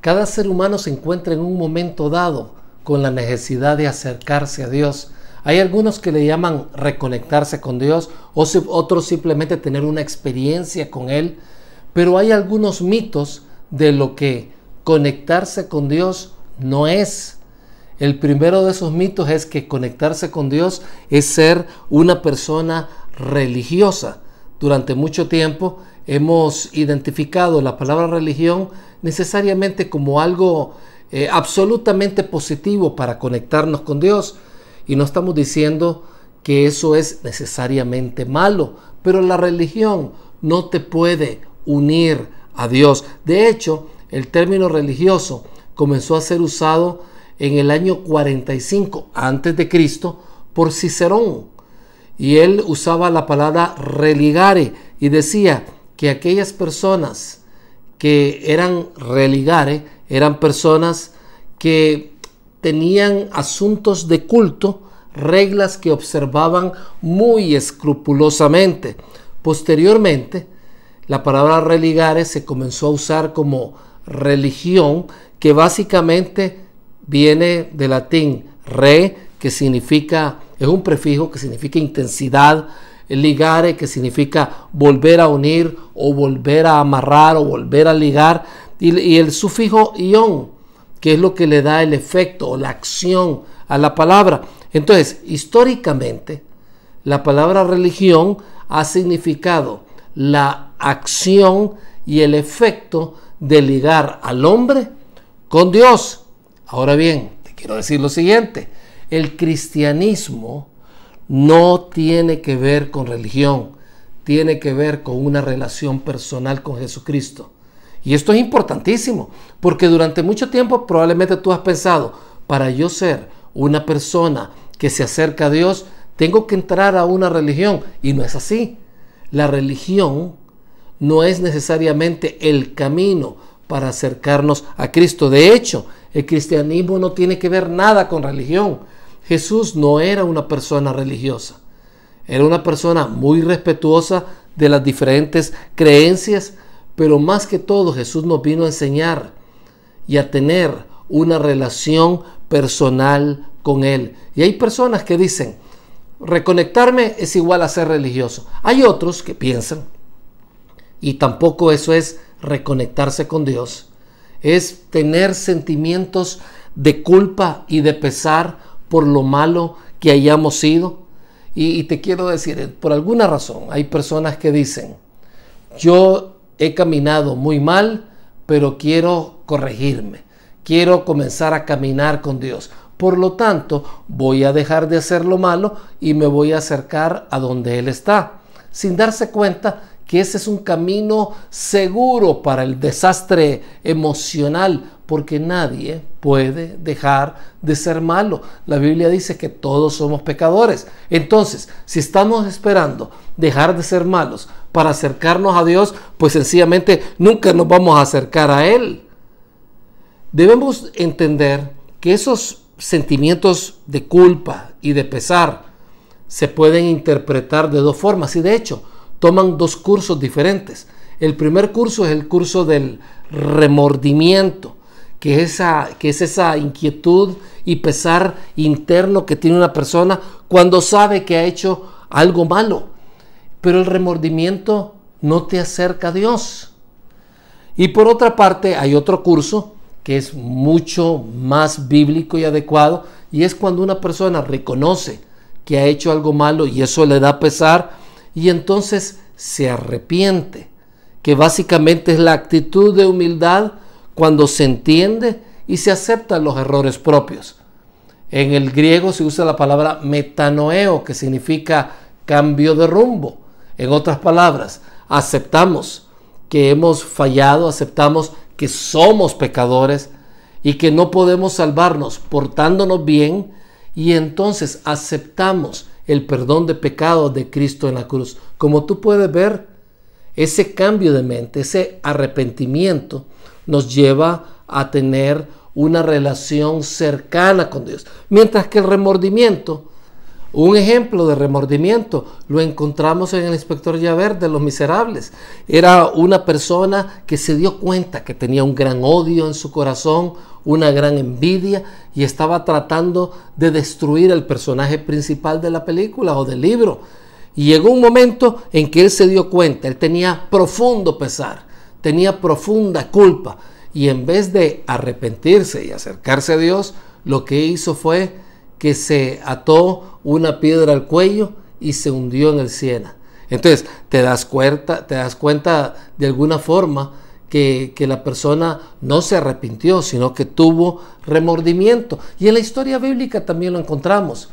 Cada ser humano se encuentra en un momento dado con la necesidad de acercarse a Dios. Hay algunos que le llaman reconectarse con Dios, otros simplemente tener una experiencia con Él, pero hay algunos mitos de lo que conectarse con Dios no es. El primero de esos mitos es que conectarse con Dios es ser una persona religiosa. Durante mucho tiempo hemos identificado la palabra religión necesariamente como algo absolutamente positivo para conectarnos con Dios. Y no estamos diciendo que eso es necesariamente malo, pero la religión no te puede unir a Dios. De hecho, el término religioso comenzó a ser usado en el año 45 antes de Cristo por Cicerón, y él usaba la palabra religare y decía que aquellas personas que eran religare eran personas que tenían asuntos de culto, reglas que observaban muy escrupulosamente. Posteriormente, la palabra religare se comenzó a usar como religión, que básicamente viene del latín re, que significa, es un prefijo que significa intensidad, ligare, que significa volver a unir o volver a amarrar o volver a ligar, y el sufijo ion, que es lo que le da el efecto o la acción a la palabra. Entonces, históricamente, la palabra religión ha significado la acción y el efecto de ligar al hombre con Dios. Ahora bien, te quiero decir lo siguiente: el cristianismo no tiene que ver con religión, tiene que ver con una relación personal con Jesucristo. Y esto es importantísimo, porque durante mucho tiempo probablemente tú has pensado, para yo ser una persona que se acerca a Dios, tengo que entrar a una religión, y no es así. La religión no es necesariamente el camino para acercarnos a Cristo. De hecho, el cristianismo no tiene que ver nada con religión. Jesús no era una persona religiosa. Era una persona muy respetuosa de las diferentes creencias, pero más que todo Jesús nos vino a enseñar y a tener una relación personal con Él. Y hay personas que dicen, reconectarme es igual a ser religioso. Hay otros que piensan, y tampoco eso es reconectarse con Dios, es tener sentimientos de culpa y de pesar por lo malo que hayamos sido. Y te quiero decir, por alguna razón hay personas que dicen, yo he caminado muy mal, pero quiero corregirme, quiero comenzar a caminar con Dios. Por lo tanto, voy a dejar de hacer lo malo y me voy a acercar a donde Él está, sin darse cuenta que ese es un camino seguro para el desastre emocional, porque nadie puede dejar de ser malo. La Biblia dice que todos somos pecadores. Entonces, si estamos esperando dejar de ser malos para acercarnos a Dios, pues sencillamente nunca nos vamos a acercar a Él. Debemos entender que esos sentimientos de culpa y de pesar se pueden interpretar de dos formas, y de hecho toman dos cursos diferentes. El primer curso es el curso del remordimiento, que es esa inquietud y pesar interno que tiene una persona cuando sabe que ha hecho algo malo. Pero el remordimiento no te acerca a Dios. Y por otra parte hay otro curso que es mucho más bíblico y adecuado, y es cuando una persona reconoce que ha hecho algo malo y eso le da pesar, y entonces se arrepiente, que básicamente es la actitud de humildad cuando se entiende y se aceptan los errores propios. En el griego se usa la palabra metanoeo, que significa cambio de rumbo. En otras palabras, aceptamos que hemos fallado, aceptamos que somos pecadores y que no podemos salvarnos portándonos bien, y entonces aceptamos el perdón de pecados de Cristo en la cruz. Como tú puedes ver, ese cambio de mente, ese arrepentimiento nos lleva a tener una relación cercana con Dios. Mientras que el remordimiento Un ejemplo de remordimiento lo encontramos en el inspector Javert de Los Miserables. Era una persona que se dio cuenta que tenía un gran odio en su corazón, una gran envidia, y estaba tratando de destruir al personaje principal de la película o del libro. Y llegó un momento en que él se dio cuenta, él tenía profundo pesar, tenía profunda culpa, y en vez de arrepentirse y acercarse a Dios, lo que hizo fue que se ató una piedra al cuello y se hundió en el Siena. Entonces te das cuenta de alguna forma que la persona no se arrepintió, sino que tuvo remordimiento. Y en la historia bíblica también lo encontramos.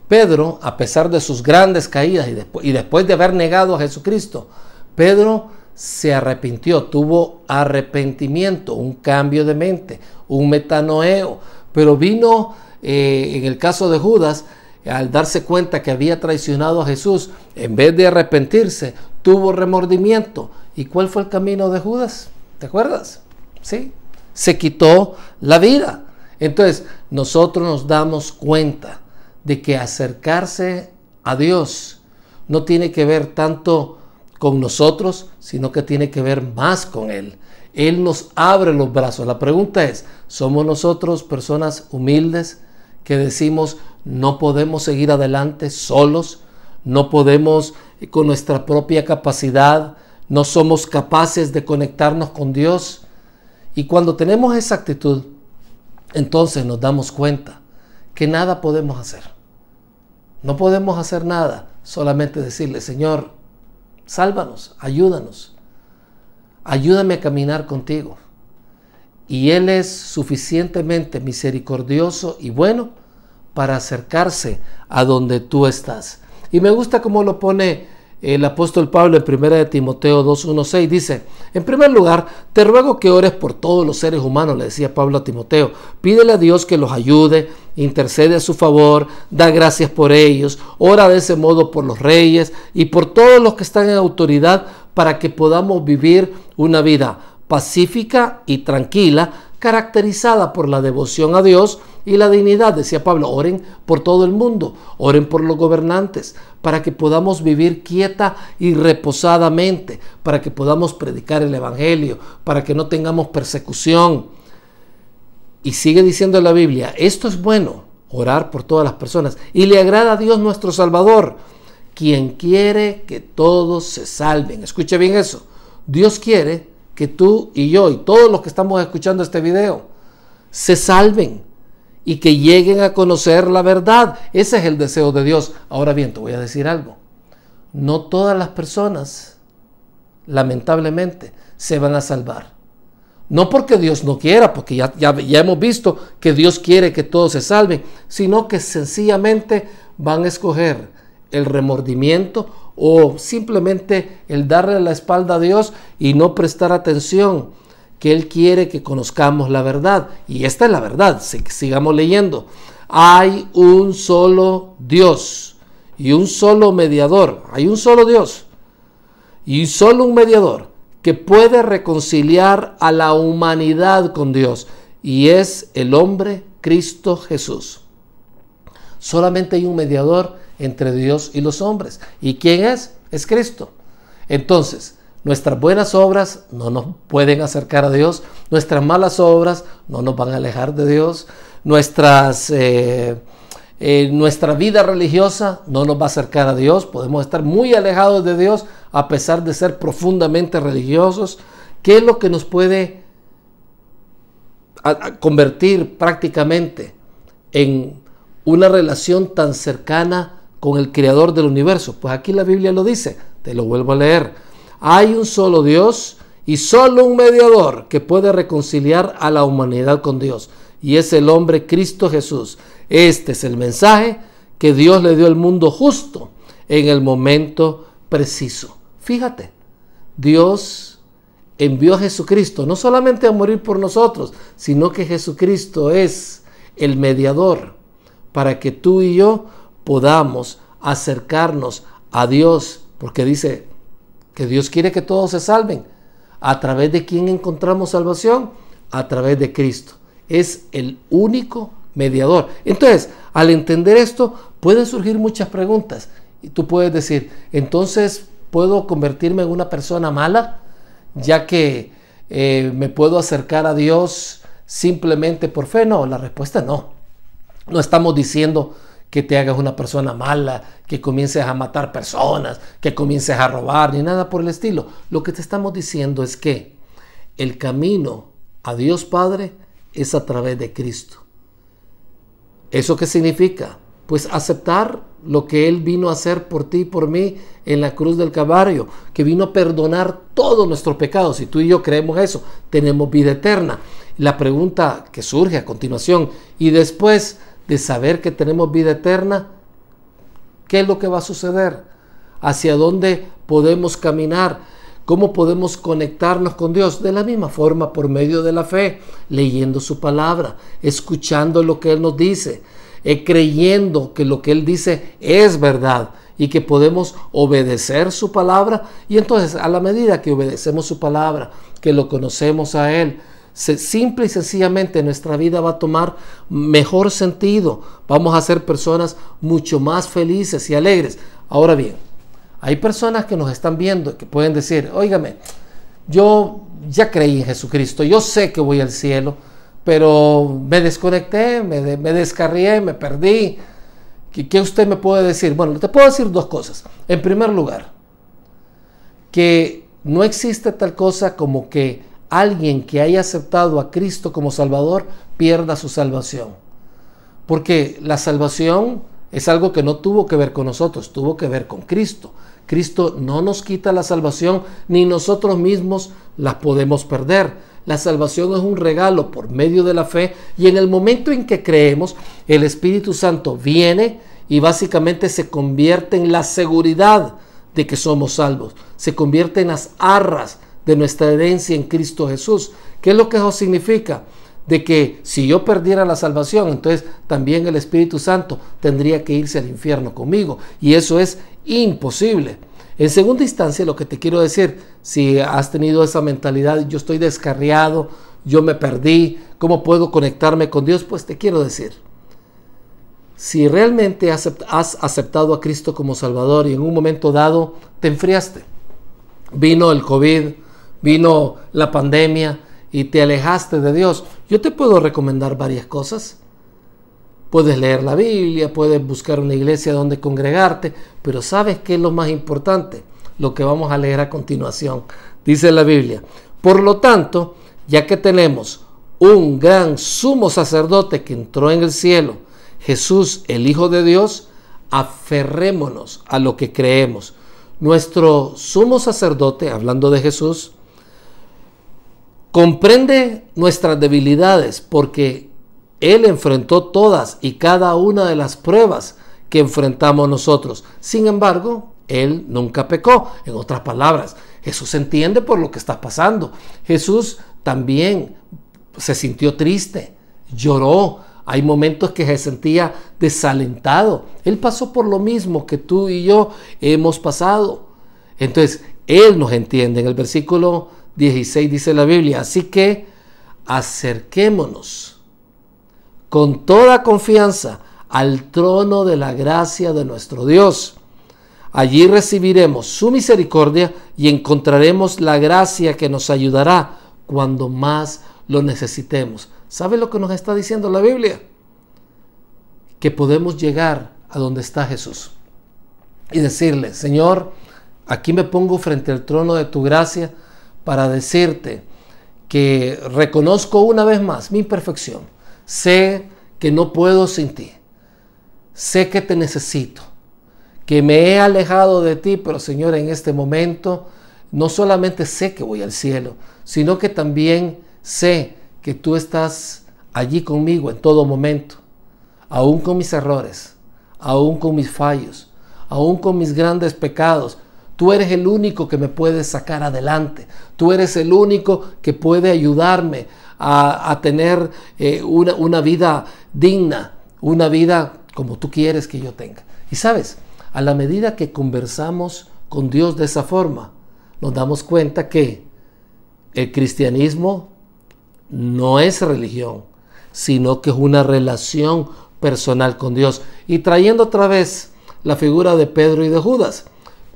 Pedro, a pesar de sus grandes caídas y después de haber negado a Jesucristo, Pedro se arrepintió, tuvo arrepentimiento, un cambio de mente, un metanoeo. Pero vino, en el caso de Judas, al darse cuenta que había traicionado a Jesús, en vez de arrepentirse, tuvo remordimiento. ¿Y cuál fue el camino de Judas? ¿Te acuerdas? Sí, se quitó la vida. Entonces, nosotros nos damos cuenta de que acercarse a Dios no tiene que ver tanto con nosotros, sino que tiene que ver más con Él. Él nos abre los brazos. La pregunta es, ¿somos nosotros personas humildes que decimos no podemos seguir adelante solos? No podemos con nuestra propia capacidad, no somos capaces de conectarnos con Dios. Y cuando tenemos esa actitud, entonces nos damos cuenta que nada podemos hacer. No podemos hacer nada, solamente decirle, Señor, sálvanos, ayúdanos. Ayúdame a caminar contigo. Y Él es suficientemente misericordioso y bueno para acercarse a donde tú estás. Y me gusta cómo lo pone el apóstol Pablo en 1 de Timoteo 2:1-6. Dice, en primer lugar, te ruego que ores por todos los seres humanos, le decía Pablo a Timoteo. Pídele a Dios que los ayude, intercede a su favor, da gracias por ellos, ora de ese modo por los reyes y por todos los que están en autoridad, para que podamos vivir una vida pacífica y tranquila, caracterizada por la devoción a Dios y la dignidad. Decía Pablo, oren por todo el mundo, oren por los gobernantes, para que podamos vivir quieta y reposadamente, para que podamos predicar el evangelio, para que no tengamos persecución. Y sigue diciendo la Biblia, esto es bueno, orar por todas las personas, y le agrada a Dios nuestro Salvador, quien quiere que todos se salven. Escuche bien eso. Dios quiere que tú y yo y todos los que estamos escuchando este video se salven y que lleguen a conocer la verdad. Ese es el deseo de Dios. Ahora bien, te voy a decir algo. No todas las personas, lamentablemente, se van a salvar. No porque Dios no quiera, porque ya hemos visto que Dios quiere que todos se salven, sino que sencillamente van a escoger el remordimiento o simplemente el darle la espalda a Dios y no prestar atención, que Él quiere que conozcamos la verdad. Y esta es la verdad, sigamos leyendo. Hay un solo Dios y un solo mediador. Hay un solo Dios y solo un mediador que puede reconciliar a la humanidad con Dios, y es el hombre Cristo Jesús. Solamente hay un mediador entre Dios y los hombres. ¿Y quién es? Es Cristo. Entonces, nuestras buenas obras no nos pueden acercar a Dios, nuestras malas obras no nos van a alejar de Dios, nuestra vida religiosa no nos va a acercar a Dios, podemos estar muy alejados de Dios a pesar de ser profundamente religiosos. ¿Qué es lo que nos puede convertir prácticamente en una relación tan cercana con el Creador del universo? Pues aquí la Biblia lo dice, te lo vuelvo a leer. Hay un solo Dios y solo un mediador que puede reconciliar a la humanidad con Dios, y es el hombre Cristo Jesús. Este es el mensaje que Dios le dio al mundo justo en el momento preciso. Fíjate, Dios envió a Jesucristo no solamente a morir por nosotros, sino que Jesucristo es el mediador para que tú y yo podamos acercarnos a Dios, porque dice que Dios quiere que todos se salven. ¿A través de quién encontramos salvación? A través de Cristo. Es el único mediador. Entonces, al entender esto, pueden surgir muchas preguntas. Y tú puedes decir, entonces, ¿puedo convertirme en una persona mala? Ya que me puedo acercar a Dios simplemente por fe. No, la respuesta es no. No estamos diciendo que te hagas una persona mala, que comiences a matar personas, que comiences a robar, ni nada por el estilo. Lo que te estamos diciendo es que el camino a Dios Padre es a través de Cristo. ¿Eso qué significa? Pues aceptar lo que Él vino a hacer por ti y por mí en la cruz del Calvario, que vino a perdonar todos nuestros pecados. Si tú y yo creemos eso, tenemos vida eterna. La pregunta que surge a continuación, y después de saber que tenemos vida eterna, ¿qué es lo que va a suceder? ¿Hacia dónde podemos caminar? ¿Cómo podemos conectarnos con Dios? De la misma forma, por medio de la fe, leyendo su palabra, escuchando lo que Él nos dice, creyendo que lo que Él dice es verdad y que podemos obedecer su palabra. Y entonces, a la medida que obedecemos su palabra, que lo conocemos a Él, simple y sencillamente nuestra vida va a tomar mejor sentido. Vamos a ser personas mucho más felices y alegres. Ahora bien, hay personas que nos están viendo que pueden decir, óigame, yo ya creí en Jesucristo, yo sé que voy al cielo, pero me desconecté, me descarrié, me perdí. ¿Qué usted me puede decir? Bueno, te puedo decir dos cosas. En primer lugar, que no existe tal cosa como que alguien que haya aceptado a Cristo como Salvador pierda su salvación. Porque la salvación es algo que no tuvo que ver con nosotros, tuvo que ver con Cristo. Cristo no nos quita la salvación, ni nosotros mismos la podemos perder. La salvación es un regalo por medio de la fe, y en el momento en que creemos, el Espíritu Santo viene y básicamente se convierte en la seguridad de que somos salvos. Se convierte en las arras de nuestra herencia en Cristo Jesús. ¿Qué es lo que eso significa? De que si yo perdiera la salvación, entonces también el Espíritu Santo tendría que irse al infierno conmigo, y eso es imposible. En segunda instancia, lo que te quiero decir, si has tenido esa mentalidad, yo estoy descarriado, yo me perdí, ¿cómo puedo conectarme con Dios? Pues te quiero decir, si realmente has aceptado a Cristo como Salvador y en un momento dado te enfriaste, vino el COVID, vino la pandemia y te alejaste de Dios, yo te puedo recomendar varias cosas. Puedes leer la Biblia, puedes buscar una iglesia donde congregarte, pero ¿sabes qué es lo más importante? Lo que vamos a leer a continuación. Dice la Biblia, por lo tanto, ya que tenemos un gran sumo sacerdote que entró en el cielo, Jesús, el Hijo de Dios, aferrémonos a lo que creemos. Nuestro sumo sacerdote, hablando de Jesús, comprende nuestras debilidades porque Él enfrentó todas y cada una de las pruebas que enfrentamos nosotros. Sin embargo, Él nunca pecó. En otras palabras, Jesús entiende por lo que está pasando. Jesús también se sintió triste, lloró. Hay momentos que se sentía desalentado. Él pasó por lo mismo que tú y yo hemos pasado. Entonces, Él nos entiende. En el versículo 16 dice la Biblia, así que acerquémonos con toda confianza al trono de la gracia de nuestro Dios. Allí recibiremos su misericordia y encontraremos la gracia que nos ayudará cuando más lo necesitemos. ¿Sabe lo que nos está diciendo la Biblia? Que podemos llegar a donde está Jesús y decirle, Señor, aquí me pongo frente al trono de tu gracia para decirte que reconozco una vez más mi imperfección. Sé que no puedo sin ti. Sé que te necesito, que me he alejado de ti, pero Señor, en este momento no solamente sé que voy al cielo, sino que también sé que tú estás allí conmigo en todo momento, aún con mis errores, aún con mis fallos, aún con mis grandes pecados. Tú eres el único que me puede sacar adelante. Tú eres el único que puede ayudarme a tener una vida digna, una vida como tú quieres que yo tenga. Y sabes, a la medida que conversamos con Dios de esa forma, nos damos cuenta que el cristianismo no es religión. sino que es una relación personal con Dios. Y trayendo otra vez la figura de Pedro y de Judas.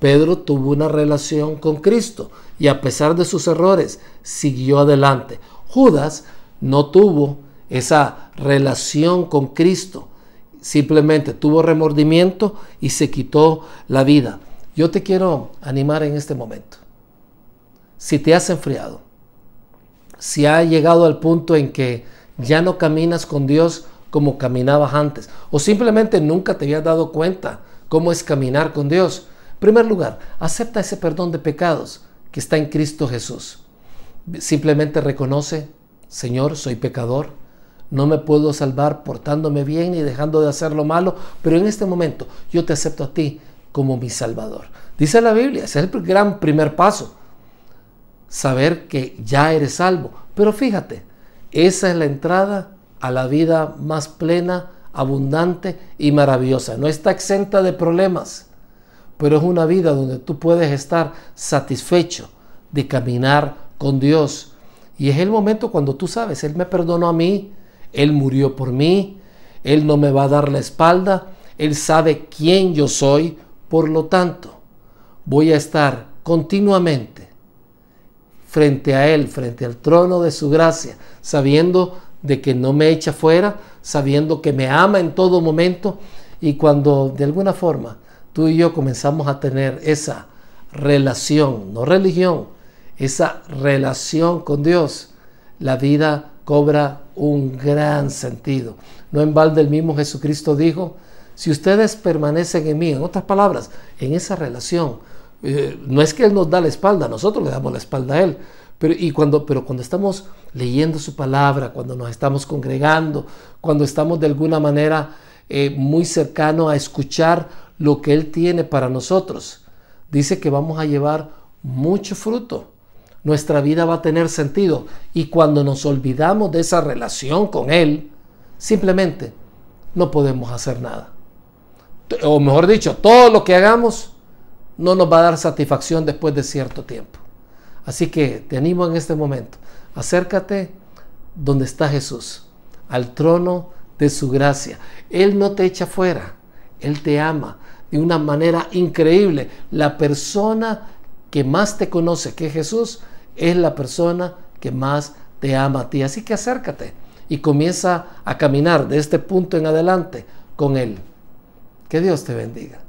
Pedro tuvo una relación con Cristo y a pesar de sus errores siguió adelante. Judas no tuvo esa relación con Cristo, simplemente tuvo remordimiento y se quitó la vida. Yo te quiero animar en este momento. Si te has enfriado, si ha llegado al punto en que ya no caminas con Dios como caminabas antes, o simplemente nunca te habías dado cuenta cómo es caminar con Dios, en primer lugar, acepta ese perdón de pecados que está en Cristo Jesús. Simplemente reconoce: Señor, soy pecador, no me puedo salvar portándome bien ni dejando de hacer lo malo, pero en este momento yo te acepto a ti como mi Salvador. Dice la Biblia, ese es el gran primer paso, saber que ya eres salvo. Pero fíjate, esa es la entrada a la vida más plena, abundante y maravillosa. No está exenta de problemas, pero es una vida donde tú puedes estar satisfecho de caminar con Dios. Y es el momento cuando tú sabes: Él me perdonó a mí, Él murió por mí, Él no me va a dar la espalda, Él sabe quién yo soy, por lo tanto, voy a estar continuamente frente a Él, frente al trono de su gracia, sabiendo de que no me echa fuera, sabiendo que me ama en todo momento. Y cuando de alguna forma tú y yo comenzamos a tener esa relación, no religión, esa relación con Dios, la vida cobra un gran sentido. No en balde el mismo Jesucristo dijo: si ustedes permanecen en mí, en otras palabras, en esa relación, no es que Él nos da la espalda, nosotros le damos la espalda a Él, pero cuando estamos leyendo su palabra, cuando nos estamos congregando, cuando estamos de alguna manera muy cercano a escuchar lo que Él tiene para nosotros, dice que vamos a llevar mucho fruto. Nuestra vida va a tener sentido, y cuando nos olvidamos de esa relación con Él, simplemente no podemos hacer nada. O mejor dicho, todo lo que hagamos no nos va a dar satisfacción después de cierto tiempo. Así que te animo en este momento: acércate donde está Jesús, al trono de su gracia. Él no te echa fuera, Él te ama de una manera increíble. La persona que más te conoce, que es Jesús, es la persona que más te ama a ti. Así que acércate y comienza a caminar de este punto en adelante con Él. Que Dios te bendiga.